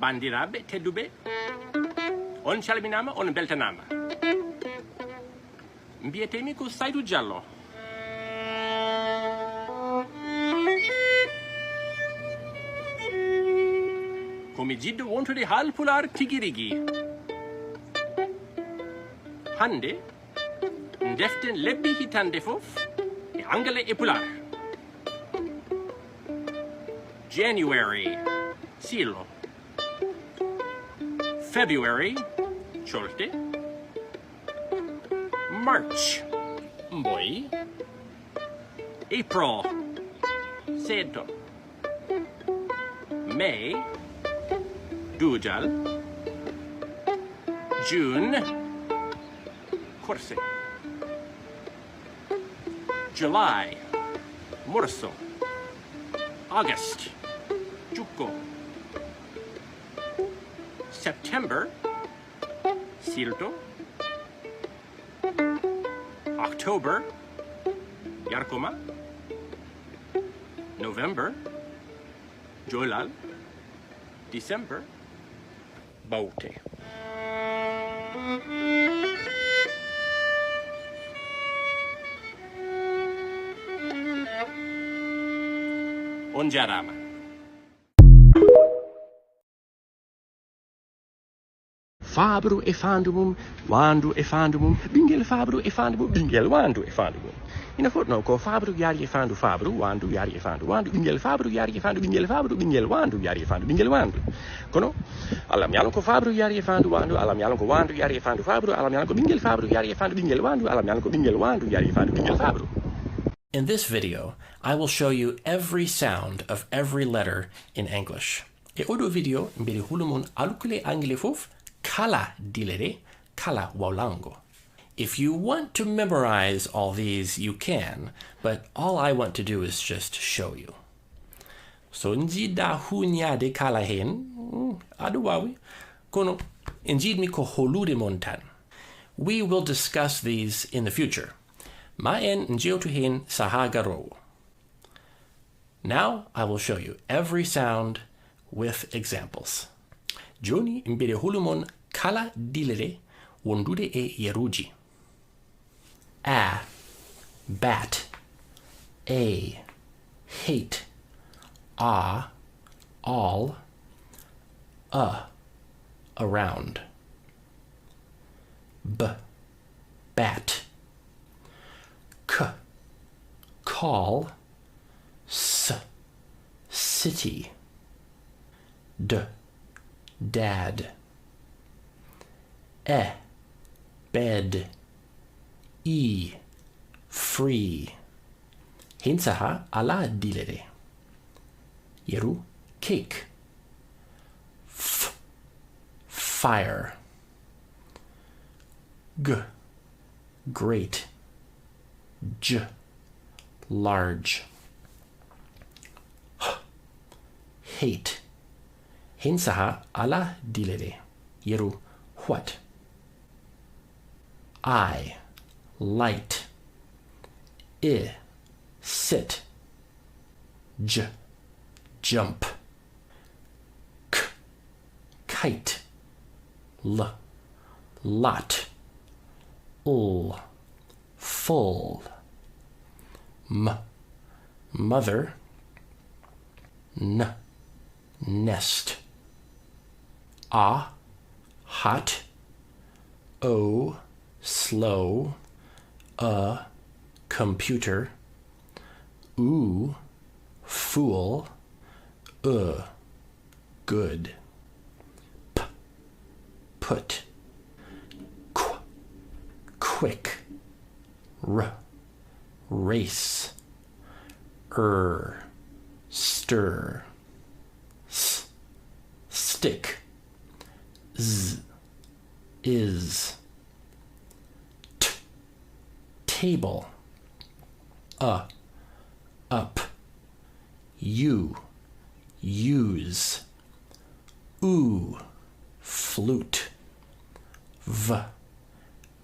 bandiraɓe tedduɓe on calminama on beltanama mbiyetemi ko Seydou Diallo komi jiɗɗo wontude Haalpulaar tigirigi hande deften lebbi hitande fof e angale e Pulaar January silo February cholte March mboy April seedo May duujal June korse July morso August jukko September silto October yarkoma November jolal December bawte on jarama Fabru e fandu mum, wandu e fandu mum, ɓinguel fabru e fandu mum, ɓinguel wandu e fandu mum. Ina fotno ko fabru yari e fandu fabru, wandu yari e fandu wandu, ɓinguel fabru yari e fandu ɓinguel fabru, ɓinguel wandu yari e fandu ɓinguel wandu. Kono alam yalan ko fabru yari e fandu wandu, alam yalan ko wandu yari e fandu fabru, alam yalan ko ɓinguel fabru yari e fandu ɓinguel wandu, alam yalan ko ɓinguel wandu yari e fandu ɓinguel fabru. In this video, I will show you every sound of every letter in English. E oɗo video mbeɗe hulumon alkule anglais fof kala dilere, kala waulango. If you want to memorize all these, you can, but all I want to do is just show you. So njida hunyade kala hen, adu wawi, kono njidmi ko holude montan. We will discuss these in the future. Ma en njiotu hen sahagaro. Now I will show you every sound with examples. Joni mbede hulumon kala dilere wondude e yeruji. A, bat. A, hate. A, all. Around. B, bat. K, call. S, city. D, dad. E, bed. E, free. Hinsaha ala dilere. Yeru, cake. F, fire. G, great. J, large. H, hate. Hinsaha ala dilere. Yeru, what? I, light. I, sit. J, jump. K, kite. L, lot. L, full. M, mother. N, nest. A, hot. O, slow. A, computer. Oo, fool. Good. P, put. Qu, quick. R, race. Stir. S, stick. Z, is. T, table. Up. You, use. Ooh, flute. V,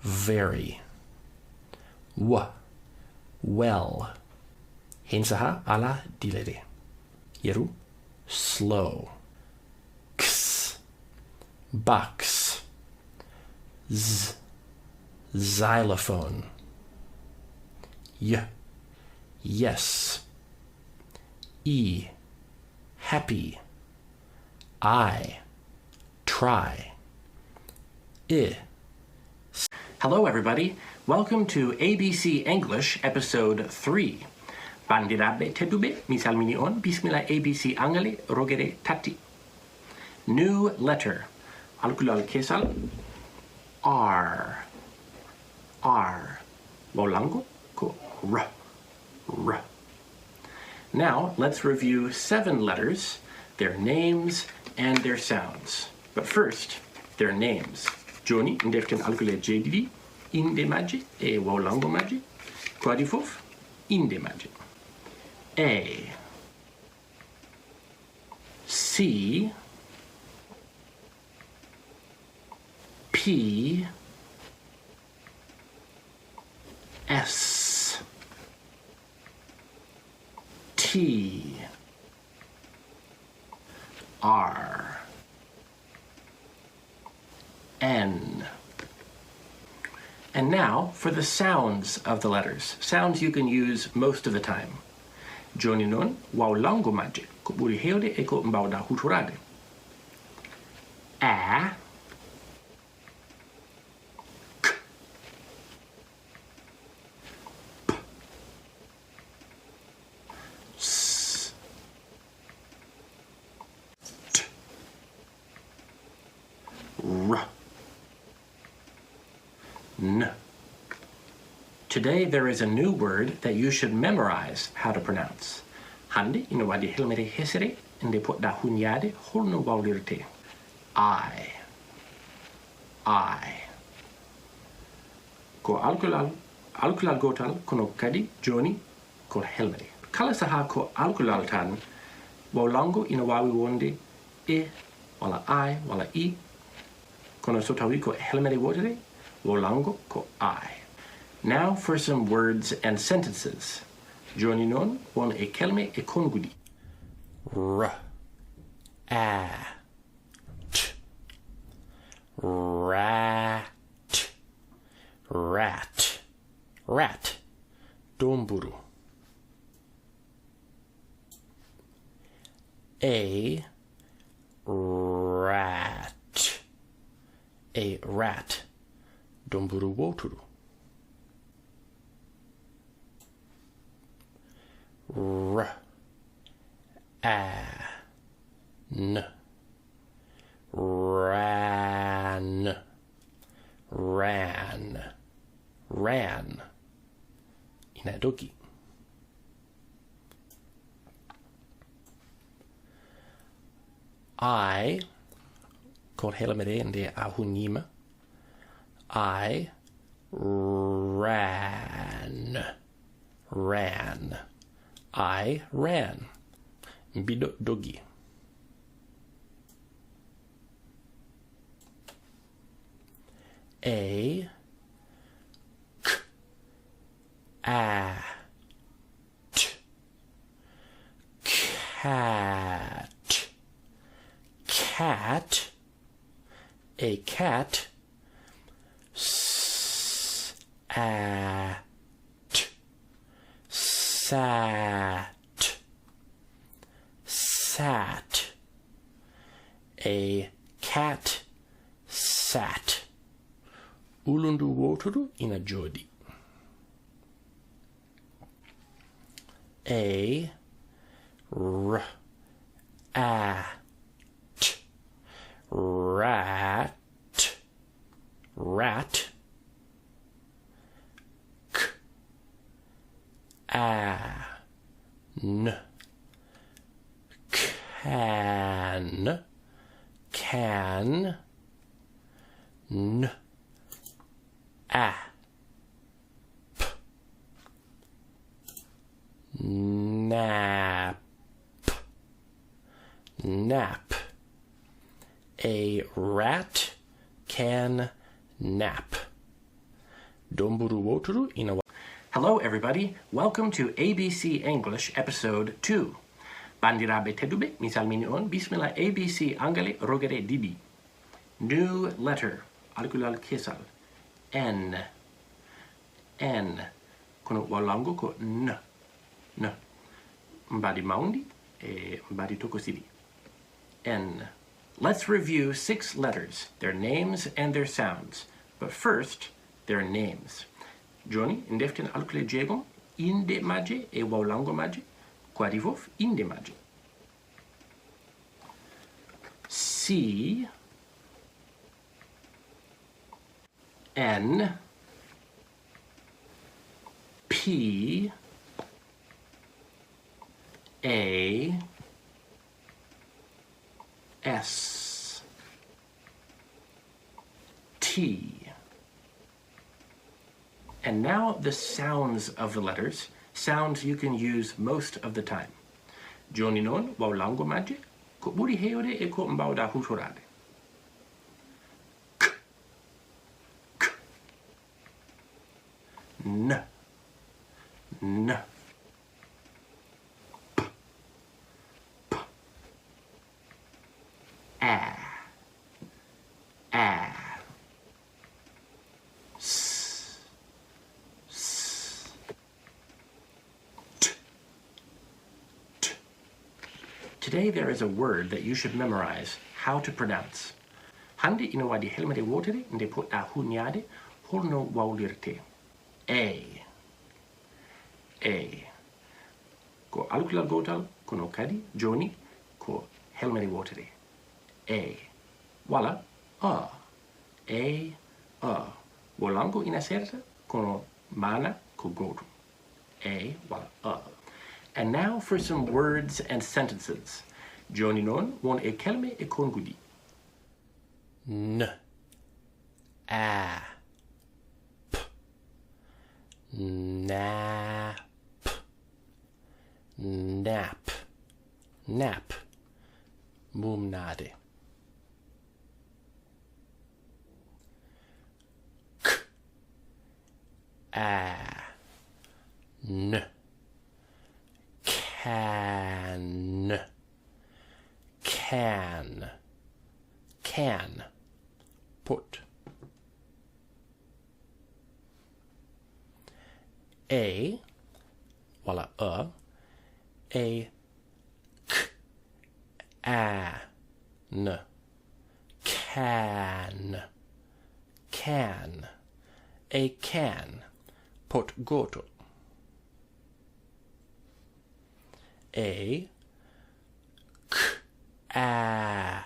very. W, well. Hinsaha ala dilere. Yeru, slow. X, box. Xylophone. Yes. E, happy. I, try. I. Hello everybody, welcome to ABC English episode 3. Bandiraɓe tedduɓe, mi salmini on, bismillah ABC Angale rogere tati. New letter, alkulal kesal, R. Wolango ko R. Now, let's review 7 letters, their names, and their sounds. But first, their names. Joni, ndeften alkule jedidi, inde maji, e wolango maji. Kwadi fof, inde maji. A. C. P. S. T. R. N. And now for the sounds of the letters. Sounds you can use most of the time. Joni non, waulango maji, ko ɓuri hewde e ko mbawɗa hutorade. A. K. P. S. T. R. N. Today there is a new word that you should memorize how to pronounce. Hande ina wadi helmere hesere inde potda hunyade holno wawlirte. I. Ko alkulal gotal kono kadi joni ko helmere. Kala saha ko alkulal tan wawlango ina wawi wonde e wala I wala I. Kono so tawi ko helmere wotere wawlango ko I. Now for some words and sentences. Joni non won e kelme e kongudi. R. A. T. Rat. Rat. Rat. Domburu. A. Rat. A rat. Domburu woturu. R. A. N. Ran. Ran. Ran. Inadoki. I. Kol helmere ende ahunima. I ran. Ran. I ran. Bido dogi. A. K. A. T. Cat. Cat. A cat. S. A. T. Sat. Sat. A cat sat. Ulundu woturu ina jodi. A. R. A. T. Rat. Rat. K. A. N. Can. Can. N. A. P. Nap. Nap. A rat can nap. Domburu woturu ina. Hello everybody, welcome to ABC English episode 2. Bandiraɓe tedduɓe, mi salmini on, bismillah ABC Angale rogere didi. New letter. Alkulal kesal. N. N. Kono walango ko n. N. Mbadi maundi e mbadi tokosidi. N. Let's review 6 letters, their names and their sounds. But first, their names. Joni, indeften alkule jegom, inde maje e walango maje, quadivof inde maje. C. N. P. A. S. T. And now the sounds of the letters, sounds you can use most of the time. Joni non walango maje, ko buri heode e ko mbawda hutorade. K. K. N. N. P. P. A. A. S. S. T. T. Today there is a word that you should memorize how to pronounce. Hande ina wadi helmete wotere nde poɗɗa hunyade holno wawlirte. A. A. Ko alkulal gotal kono kadi joni ko helmete wotere. A. Wala A. A. Wolango ina serta kono mana ko goto. A. Wala A. And now for some words and sentences. Joni non won e kelme e kongudi. N. A. P. Nap. Nap. Nap. Mumnade. K. A. N. Can. Can. Can. Put. A. Wala A. K. A. N. Can. Can. A can. Put goto. A. Cat.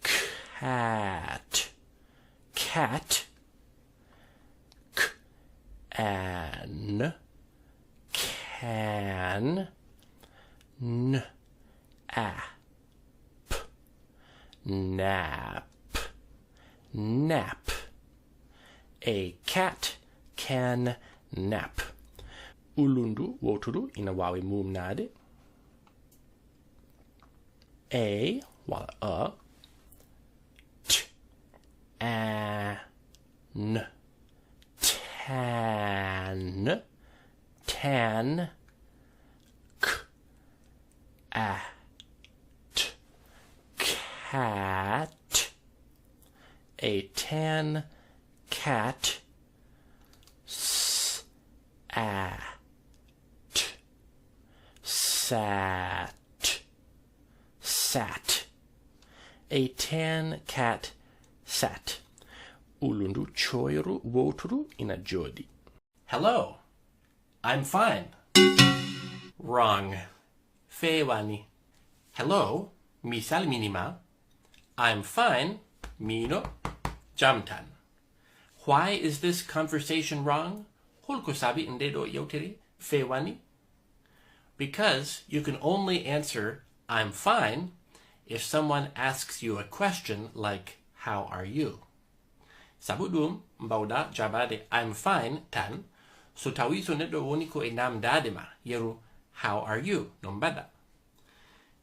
Cat. Cat. An. Can. N. App. Nap. Nap. A cat can nap. Ulundu woturu ina wawi mumnade. A wala A. T. A. N. Tan. Tan. K. A. T. Cat. A tan cat. S. A. T. Sat. Sat. A tan cat sat. Ulundu choiru woturu ina jodi. Hello. I'm fine. Wrong. Fewani. Hello. Mi salminima. I'm fine. Mino. Jamtan. Why is this conversation wrong? Holko sabi ndedo yotere. Fewani. Because you can only answer I'm fine if someone asks you a question like, how are you? Sabudum mbauda jabade I'm fine tan, so tawiso nedo woniko e nam dadema yeru how are you nombada.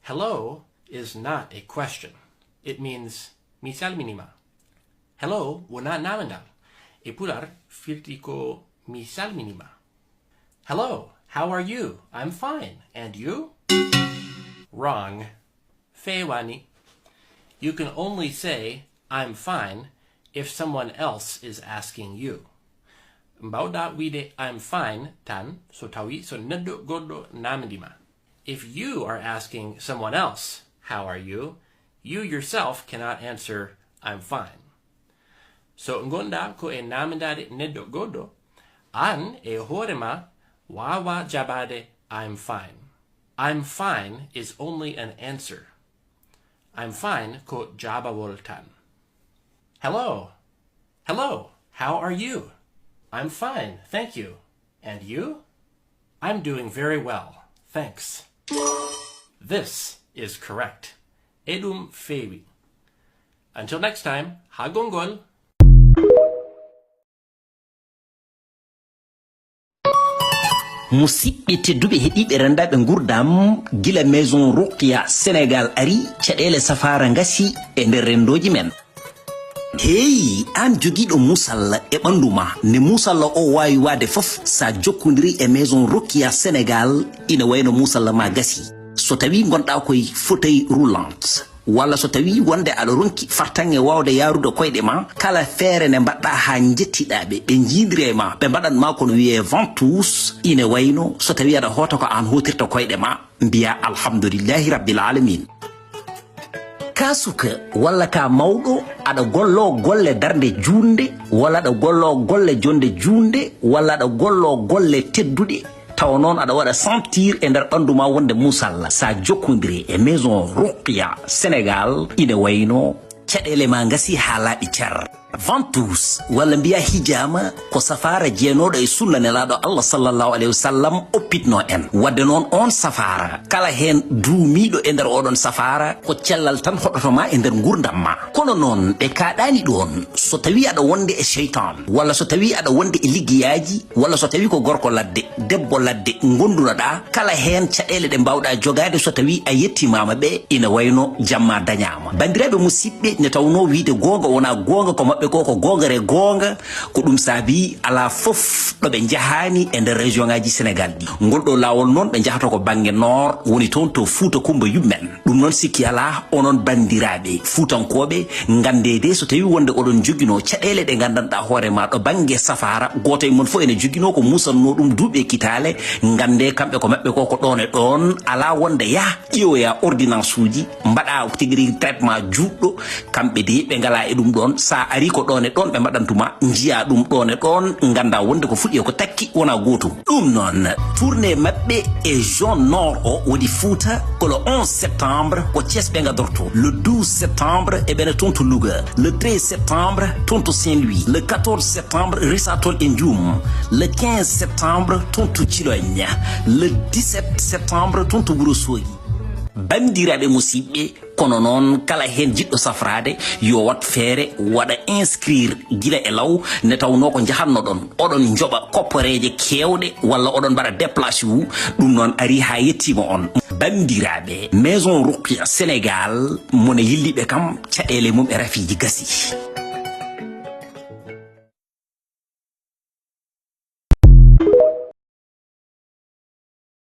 Hello is not a question. It means misal minima. Hello wona namendal. E pular firtiko misal minima. Hello, how are you? I'm fine. And you? Wrong. Fewani. You can only say, I'm fine, if someone else is asking you. Mbawda wide I'm fine tan so tawi so neddo goddo namdima. If you are asking someone else, how are you? You yourself cannot answer, I'm fine. So ngonda ko e namdade neddo goddo, an e horema wawa jabade I'm fine. I'm fine is only an answer. I'm fine ko jabawol tan. Hello. Hello. How are you? I'm fine, thank you. And you? I'm doing very well, thanks. This is correct. Edum fewi. Until next time, hagongol. musidɓe tedduɓe heeɗiɓe rendaɓe gurdam gila maison Ruqya Sénégal ari caɗele safara ngasi e nder rendoji men. Hey, an jogiɗo musalla e ɓandu ma ne musalla o wawi wade fof sa jokkodiri e maison Ruqya Sénégal ina wayno musalla ma gasi. So tawi gonɗa koye fauteuil roulante walla so tawi wonde aɗa ronki fartange wawde yarude koyɗe ma, kala feere nde mbaɗɗa ha jettiɗaɓe ɓe jindiri e ma ɓe mbaɗanma kono wiye ventouse ine wayno so tawi aɗa hota ko an hotirta koyɗe ma mbiya alhamdulillahi rabbil alamin. Kasuka walla ka mawɗo aɗa gollo golle darde junde walla aɗa gollo golle jonde junde walla aɗa gollo golle tedduɗe taw noon aɗa waɗa sentir e nder ɓandu ma wonde musalla sa jokkodiri e maison Ruqya Sénégal ine wayno caɗele ma ngasi ha laaɓi cer. ventouse walla mbiya hijama ko safara jeenoɗo e sunna nelaɗo Allah sallallahu alayhi wa sallam oppitno en wadde noon on safara kala hen duumiɗo e nder oɗon safara ko cellal tan hoɗotoma e nder gurdam ma. Kono noon ɓe kaɗani ɗon so tawi aɗa wonde e sheytan walla so tawi aɗa wonde e liggiyaji walla so tawi ko gorko ladde debbo ladde gondunoɗa kala hen caɗele ɗe mbawɗa jogade so tawi a yettimama ɓe ina wayno jamma dañama. Bandiraɓe musidɓe ne tawno wiide gonga wona gonga ko maɓɓe ko gongare gonga ko ɗum saabi ala fof ɗo ɓe jahani e nder région ngaji Sénégal ɗi. Ngol ɗo lawol noon ɓe jahata ko banggue nord woni toon to Fouta Kumba yummen. Ɗum noon sikki ala onon bandiraɓe fuutankoɓe gandede so tawi wonde oɗon joguino caɗele ɗe gandanɗa hoore ma ɗo banggue safara goto e mon fof ene joguino ko musanno ɗum duuɓe kitale gande kamɓe ko maɓɓe ko ɗon e ɗon ala wonde yaha ƴeewoya ordonnance uji mbaɗa tigui traitement juɗɗo kamɓe de ɓe ngala e ɗum ɗon sa ari ko ɗon e ɗon ɓe mbaɗantuma jiya ɗum ɗon e ɗon ganda wonde ko fuɗɗi ko takki wona gotum. Ɗum noon tournée maɓɓe e zone nord o woni Fouta ko le 11 septembre ko Thiès ɓe gadorto, le 12 septembre e ɓene toon to Louga, le 13 septembre toon to Saint-Louis, le 14 septembre Risatol e Ndioum, le 15 septembre toon to Thilogne, le 17 septembre toon to Ourossogui. Bandiraɓe musidɓe kono noon kala hen jiɗɗo safrade yo wat feere waɗa inscrire gila e law ne tawno ko jahanno ɗon oɗon joɓa koppareje kewɗe walla oɗon mbaɗa déplacé wu ɗum noon ari ha yettima on. Bandiraɓe maison Ruqya Sénégal mone yilliɓe kam caɗele mum e rafiji gasi.